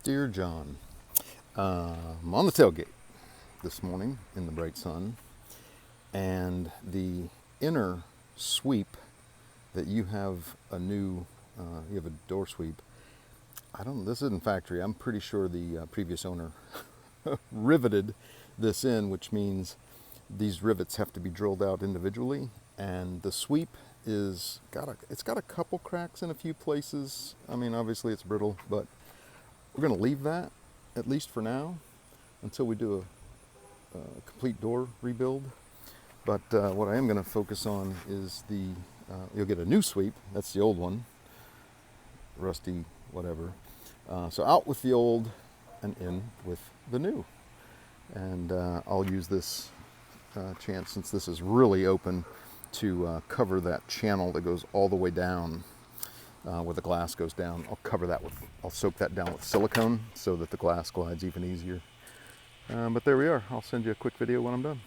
Dear John, I'm on the tailgate this morning in the bright sun, and the inner sweep that you have you have a door sweep. This isn't factory. I'm pretty sure the previous owner riveted this in, which means these rivets have to be drilled out individually, and the sweep it's got a couple cracks in a few places. I mean, obviously it's brittle, but we're going to leave that, at least for now, until we do a complete door rebuild. But what I am going to focus on is you'll get a new sweep. That's the old one, rusty, whatever. So out with the old and in with the new. And I'll use this chance, since this is really open, to cover that channel that goes all the way down where the glass goes down. I'll soak that down with silicone so that the glass glides even easier. But there we are. I'll send you a quick video when I'm done.